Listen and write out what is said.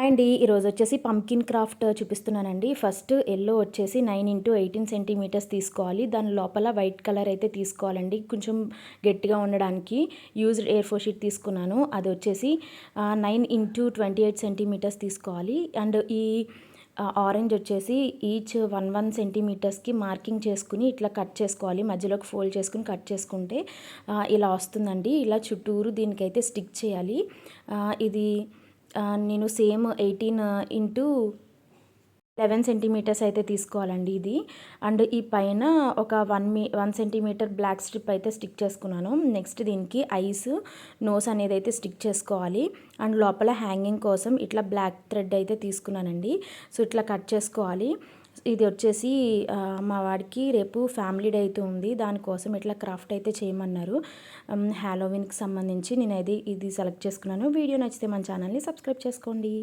And ఈరోజు వచ్చేసి pumpkin craft చూపిస్తున్నానండి. ఫస్ట్ ఎల్లో వచ్చేసి 9x18 సెంటీమీటర్స్ తీసుకోవాలి. దాని లోపల వైట్ కలర్ అయితే తీసుకోవాలండి, కొంచెం గట్టిగా ఉండడానికి. యూజ్డ్ A4 షీట్ తీసుకున్నాను. అది వచ్చేసి 9x28 సెంటీమీటర్స్ తీసుకోవాలి. అండ్ ఈ ఆరెంజ్ వచ్చేసి ఈచ్ 1 సెంటీమీటర్స్కి మార్కింగ్ చేసుకుని ఇట్లా కట్ చేసుకోవాలి. మధ్యలోకి ఫోల్డ్ చేసుకుని కట్ చేసుకుంటే ఇలా వస్తుందండి. ఇలా చుట్టూరు దీనికైతే స్టిక్ చేయాలి. ఇది నేను సేమ్ 18x11 సెంటీమీటర్స్ అయితే తీసుకోవాలండి ఇది. అండ్ ఈ పైన ఒక 1 సెంటీమీటర్ బ్లాక్ స్ట్రిప్ అయితే స్టిక్ చేసుకున్నాను. నెక్స్ట్ దీనికి ఐస్, నోస్ అనేది అయితే స్టిక్ చేసుకోవాలి. అండ్ లోపల హ్యాంగింగ్ కోసం ఇట్లా బ్లాక్ థ్రెడ్ అయితే తీసుకున్నానండి. సో ఇట్లా కట్ చేసుకోవాలి. ఇది వచ్చేసి మా వాడికి రేపు ఫ్యామిలీ డే అయితే ఉంది, దానికోసం ఇట్లా క్రాఫ్ట్ అయితే చేయమన్నారు. హ్యాలోవిన్కి సంబంధించి నేను ఇది సెలెక్ట్ చేసుకున్నాను. వీడియో నచ్చితే మన ఛానల్ని సబ్స్క్రైబ్ చేసుకోండి.